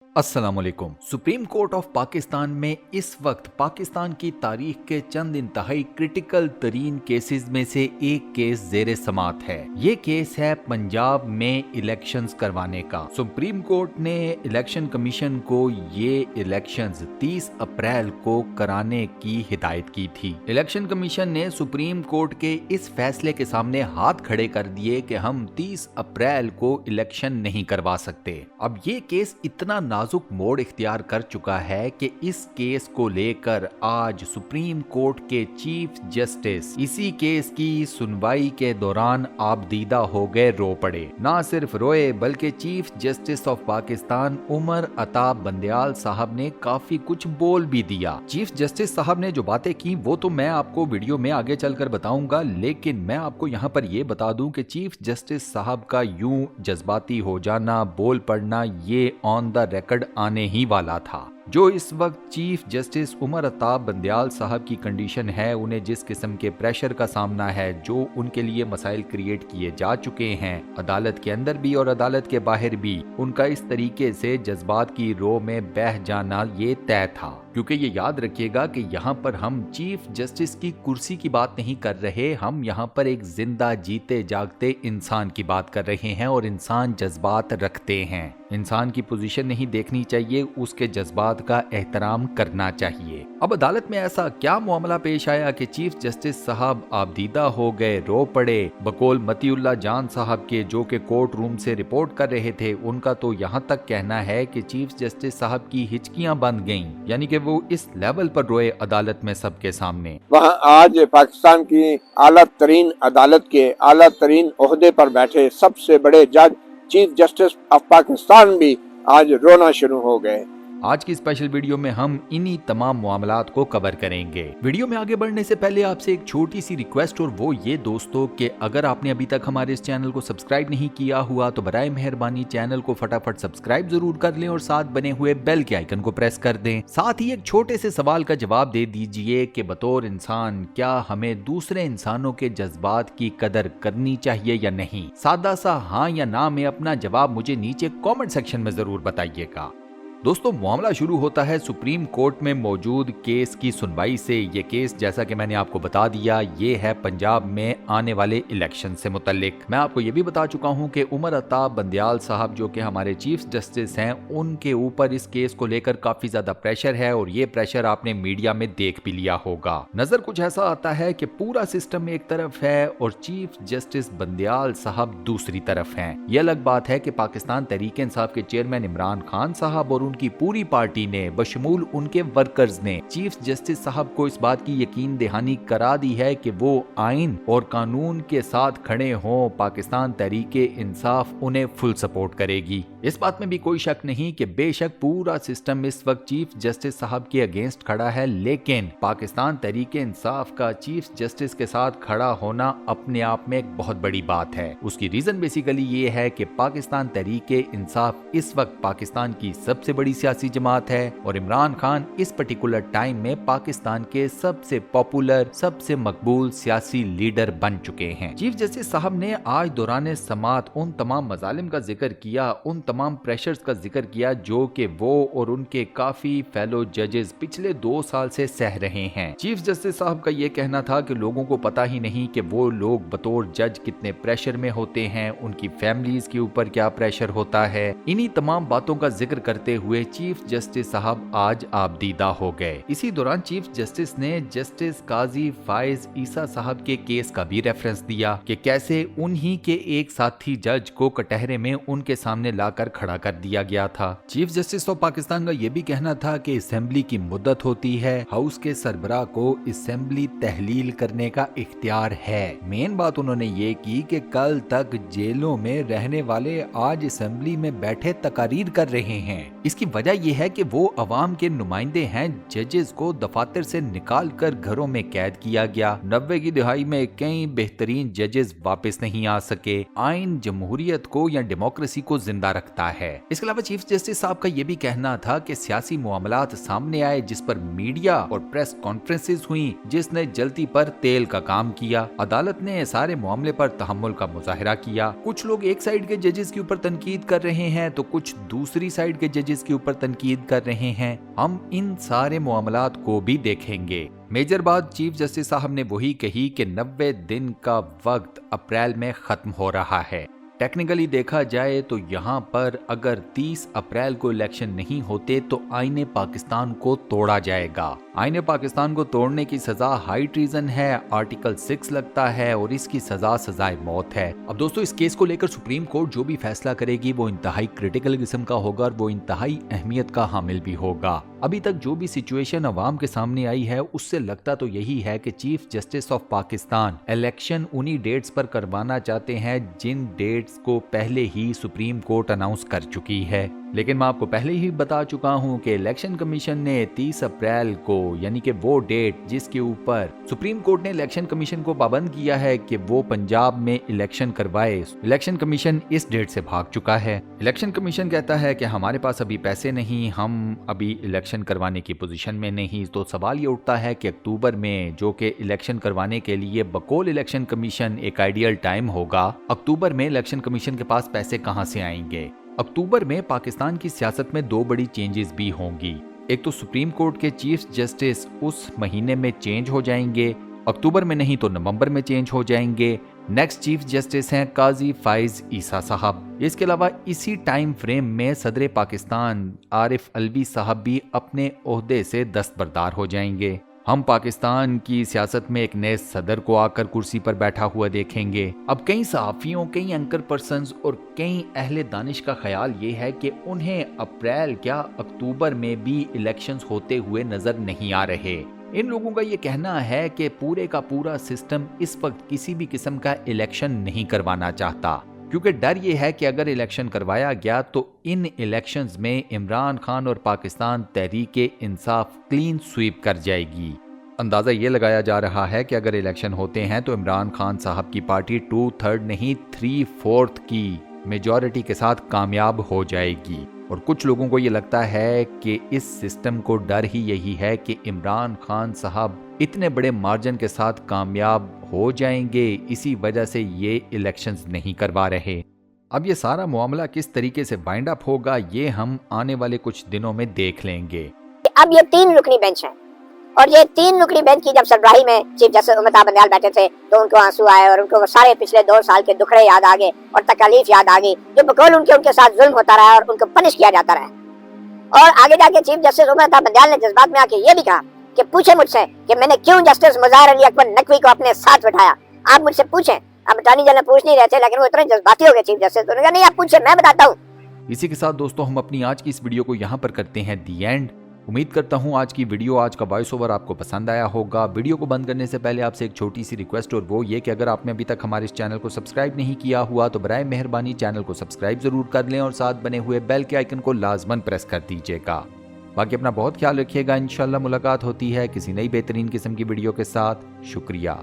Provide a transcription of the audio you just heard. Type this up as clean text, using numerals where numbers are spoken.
अस्सलामुअलैकुम। Supreme court of Pakistan में इस वक्त पाकिस्तान की तारीख के चंद इंतहाई क्रिटिकल तरीन केसेस में से एक केस जेरे समात है। ये केस है पंजाब में इलेक्शंस करवाने का। सुप्रीम कोर्ट ने इलेक्शन कमीशन को ये इलेक्शंस 30 अप्रैल को कराने की हिदायत की थी। इलेक्शन कमीशन ने सुप्रीम कोर्ट के इस फैसले के सामने हाथ खड़े कर दिए कि हम 30 अप्रैल को इलेक्शन नहीं करवा सकते। अब ये केस इतना नाजुक मोड़ इख्तियार कर चुका है कि इस केस को लेकर आज सुप्रीम कोर्ट के चीफ जस्टिस इसी केस की सुनवाई के दौरान आबदीदा हो गए, रो पड़े। ना सिर्फ रोए बल्कि chief justice of Pakistan Umar Ata Bandial साहब ने काफी कुछ बोल भी दिया। चीफ जस्टिस साहब ने जो बातें की वो तो मैं आपको वीडियो में आगे चलकर बताऊंगा, लेकिन मैं आपको यहाँ पर ये बता दूं कि चीफ जस्टिस साहब का यूं जज्बाती हो जाना, बोल पड़ना, ये ऑन द रिकॉर्ड आने ही वाला था। जो इस वक्त चीफ जस्टिस उमर अता बंदयाल साहब की कंडीशन है, उन्हें जिस किस्म के प्रेशर का सामना है, जो उनके लिए मसाइल क्रिएट किए जा चुके हैं अदालत के अंदर भी और अदालत के बाहर भी, उनका इस तरीके से जज्बात की रो में बह जाना ये तय था। क्योंकि ये याद रखिएगा कि यहाँ पर हम चीफ जस्टिस की कुर्सी की बात नहीं कर रहे, हम यहाँ पर एक जिंदा जीते जागते इंसान की बात कर रहे हैं और इंसान जज्बात रखते हैं। इंसान की पोजीशन नहीं देखनी चाहिए, उसके जज्बात का एहतराम करना चाहिए। अब अदालत में ऐसा क्या मामला पेश आया कि चीफ जस्टिस साहब आबदीदा हो गए, रो पड़े। बकौल मतीउल्लाह जान साहब के, जो कि कोर्ट रूम से रिपोर्ट कर रहे थे, उनका तो यहाँ तक कहना है कि चीफ जस्टिस साहब की हिचकियां बंद गईं, यानी कि वो इस लेवल पर रोए अदालत में सबके सामने। वहाँ आज पाकिस्तान की आला तरीन अदालत के आला तरीन ओहदे पर बैठे सबसे बड़े जज चीफ जस्टिस ऑफ पाकिस्तान भी आज रोना शुरू हो गए। आज की स्पेशल वीडियो में हम इन्हीं तमाम मामलात को कवर करेंगे। वीडियो में आगे बढ़ने से पहले आपसे एक छोटी सी रिक्वेस्ट, और वो ये दोस्तों कि अगर आपने अभी तक हमारे इस चैनल को सब्सक्राइब नहीं किया हुआ तो बराए मेहरबानी चैनल को फटाफट सब्सक्राइब जरूर कर लें और साथ बने हुए बेल के आइकन को प्रेस कर दें। साथ ही एक छोटे से सवाल का जवाब दे दीजिए कि बतौर इंसान क्या हमें दूसरे इंसानों के जज्बात की कदर करनी चाहिए या नहीं। सादा सा हाँ या ना में अपना जवाब मुझे नीचे कॉमेंट सेक्शन में जरूर बताइएगा। दोस्तों, मामला शुरू होता है सुप्रीम कोर्ट में मौजूद केस की सुनवाई से। ये केस, जैसा कि मैंने आपको बता दिया, ये है पंजाब में आने वाले इलेक्शन से मुतल्लिक। मैं आपको ये भी बता चुका हूं कि उमर अता बंदयाल साहब, जो कि हमारे चीफ जस्टिस हैं, उनके ऊपर इस केस को लेकर काफी ज्यादा प्रेशर है और ये प्रेशर आपने मीडिया में देख भी लिया होगा। नजर कुछ ऐसा आता है कि पूरा सिस्टम एक तरफ है और चीफ जस्टिस बंदयाल साहब दूसरी तरफ हैं। ये अलग बात है कि पाकिस्तान तहरीक इंसाफ के चेयरमैन इमरान खान साहब और उनकी पूरी पार्टी ने, बशमूल उनके वर्कर्स ने, चीफ जस्टिस साहब को इस बात की यकीन दहानी करा दी है कि वो आइन और कानून के साथ खड़े हों। पाकिस्तान तहरीक इंसाफ उन्हें फुल सपोर्ट करेगी। इस बात में भी कोई शक नहीं कि बेशक पूरा सिस्टम इस वक्त चीफ जस्टिस साहब के अगेंस्ट खड़ा है, लेकिन पाकिस्तान तहरीक इंसाफ का चीफ जस्टिस के साथ खड़ा होना अपने आप में एक बहुत बड़ी बात है। उसकी रीजन बेसिकली ये है कि पाकिस्तान तहरीक इंसाफ इस वक्त पाकिस्तान की सबसे बड़ी सियासी जमात है और इमरान खान इस पर्टिकुलर टाइम में पाकिस्तान के सबसे पॉपुलर, सबसे मकबूल सियासी लीडर बन चुके हैं। चीफ जस्टिस साहब ने आज दौरान समात उन तमाम मजालिम का जिक्र किया, उन तमाम प्रेशर्स का जिक्र किया जो कि वो और उनके काफी फेलो जजेस पिछले 2 साल से सह रहे हैं। चीफ जस्टिस साहब का ये कहना था कि लोगों को पता ही नहीं कि वो लोग बतौर जज कितने प्रेशर में होते हैं, उनकी फैमिलीज के ऊपर क्या प्रेशर होता है। इन्हीं तमाम बातों का जिक्र करते हुए चीफ जस्टिस साहब आज आबदीदा हो गए। इसी दौरान चीफ जस्टिस ने जस्टिस काजी फाइज ईसा साहब के केस का भी रेफरेंस दिया कि कैसे उन्हीं के एक साथी जज को कटहरे में उनके सामने लाकर खड़ा कर दिया गया था। चीफ जस्टिस ऑफ पाकिस्तान का यह भी कहना था कि असेंबली की मुद्दत होती है, हाउस के सरबराह को असेंबली तहलील करने का इख्तियार है। मेन बात उन्होंने ये की कि कल तक जेलों में रहने वाले आज असेंबली में बैठे तकारीर कर रहे हैं। इसकी वजह यह है कि वो अवाम के नुमाइंदे हैं। जजेस को दफातर से निकाल कर घरों में कैद किया गया। 90 की दहाई में कई बेहतरीन जजेस वापस नहीं आ सके। आइन जमहूरियत को या डेमोक्रेसी को जिंदा रखता रखता है। इसके अलावा चीफ जस्टिस साहब का ये भी कहना था कि सियासी मामलात सामने आए जिस पर मीडिया और प्रेस कॉन्फ्रेंसेस हुई, जिसने जल्दी पर तेल का काम किया। अदालत ने सारे मामले पर तहम्मुल का मुजाहिरा किया। कुछ लोग एक साइड के जजेस के ऊपर तनकीद कर रहे हैं तो कुछ दूसरी साइड के जजेस के ऊपर तनकीद कर रहे हैं। हम इन सारे मामलात को भी देखेंगे। मेजर बात चीफ जस्टिस साहब ने वही कही कि 90 दिन का वक्त अप्रैल में खत्म हो रहा है। टेक्निकली देखा जाए तो यहाँ पर अगर 30 अप्रैल को इलेक्शन नहीं होते तो आईने पाकिस्तान को तोड़ा जाएगा। आईने पाकिस्तान को तोड़ने की सजा हाई ट्रीजन है, आर्टिकल 6 लगता है और इसकी सजा सजाए मौत है। अब दोस्तों इस केस को लेकर सुप्रीम कोर्ट जो भी फैसला करेगी वो इंतहाई क्रिटिकल किस्म का होगा और वो इंतहाई अहमियत का हामिल भी होगा। अभी तक जो भी सिचुएशन अवाम के सामने आई है उससे लगता तो यही है कि chief justice of Pakistan election उन्हीं डेट्स पर करवाना चाहते हैं जिन डेट्स को पहले ही सुप्रीम कोर्ट अनाउंस कर चुकी है। लेकिन मैं आपको पहले ही बता चुका हूं कि इलेक्शन कमीशन ने 30 अप्रैल को यानी कि वो डेट जिसके ऊपर सुप्रीम कोर्ट ने इलेक्शन कमीशन को पाबंद किया है कि वो पंजाब में इलेक्शन करवाए, इलेक्शन कमीशन इस डेट से भाग चुका है। इलेक्शन कमीशन कहता है कि हमारे पास अभी पैसे नहीं, हम अभी इलेक्शन करवाने की पोजीशन में नहीं। तो सवाल ये उठता है कि अक्टूबर में जो कि इलेक्शन करवाने के लिए बकौल इलेक्शन कमीशन एक आइडियल टाइम होगा, अक्टूबर में इलेक्शन कमीशन के पास पैसे कहां से आएंगे? अक्टूबर में पाकिस्तान की सियासत में दो बड़ी चेंजेस भी होंगी। एक तो सुप्रीम कोर्ट के चीफ जस्टिस उस महीने में चेंज हो जाएंगे, अक्टूबर में नहीं तो नवंबर में चेंज हो जाएंगे। नेक्स्ट चीफ जस्टिस हैं काजी फाइज ईसा साहब। इसके अलावा इसी टाइम फ्रेम में सदर पाकिस्तान आरिफ अलवी साहब भी अपने ओहदे से दस्तबरदार हो जाएंगे। हम पाकिस्तान की सियासत में एक नए सदर को आकर कुर्सी पर बैठा हुआ देखेंगे। अब कई सहाफियों, कई एंकर पर्सन्स और कई अहले दानिश का ख्याल ये है कि उन्हें अप्रैल क्या अक्टूबर में भी इलेक्शंस होते हुए नजर नहीं आ रहे। इन लोगों का ये कहना है कि पूरे का पूरा सिस्टम इस वक्त किसी भी किस्म का इलेक्शन नहीं करवाना चाहता, क्योंकि डर ये है कि अगर इलेक्शन करवाया गया तो इन इलेक्शंस में इमरान खान और पाकिस्तान तहरीके इंसाफ क्लीन स्वीप कर जाएगी। अंदाजा ये लगाया जा रहा है कि अगर इलेक्शन होते हैं तो इमरान खान साहब की पार्टी 2/3 नहीं 3/4 की मेजॉरिटी के साथ कामयाब हो जाएगी। और कुछ लोगों को ये लगता है कि इस सिस्टम को डर ही यही है कि इमरान खान साहब इतने बड़े मार्जिन के साथ कामयाब हो जाएंगे, इसी वजह से ये इलेक्शंस नहीं करवा रहे। अब ये सारा मामला किस तरीके से बाइंड अप होगा ये हम आने वाले कुछ दिनों में देख लेंगे। अब ये 3 रुकनी बेंच है और ये 3 रुकनी बेंच की जब सरबराही में चीफ जस्टिस अमिताभ बंदयाल बैठे थे तो उनको आंसू आए और उनको सारे पिछले 2 साल के दुखड़े याद आ गए और तकलीफ याद आ गई जो बकौल उनके साथ जुल्म होता रहा और उनको पनिश किया जाता रहा। और आगे जाके चीफ जस्टिस अमिताभ बंदयाल ने जज्बात में आके ये भी कहा कि पूछे मुझसे कि मैंने क्यों जस्टिस मुज़ाहिर अली अकबर नकवी को अपने साथ बिठाया। आप मुझसे पूछें। अब अटॉर्नी जनरल पूछ नहीं रहे थे लेकिन वो इतने जज्बाती हो गए चीफ जस्टिस, उन्होंने कहा नहीं आप पूछे मैं बताता हूँ। इसी के साथ दोस्तों हम अपनी आज की इस वीडियो को यहाँ पर करते हैं दी एंड। उम्मीद करता हूँ आज की वीडियो, आज का वॉइस ओवर आपको पसंद आया होगा। वीडियो को बंद करने से पहले आपसे एक छोटी सी रिक्वेस्ट और वो ये कि अगर आपने अभी तक हमारे इस चैनल को सब्सक्राइब नहीं किया हुआ तो बराए मेहरबानी चैनल को सब्सक्राइब जरूर कर लें और साथ बने हुए बेल के आइकन को लाजमन प्रेस कर दीजिएगा। बाकी अपना बहुत ख्याल रखिएगा। इंशाल्लाह मुलाकात होती है किसी नई बेहतरीन किस्म की वीडियो के साथ। शुक्रिया।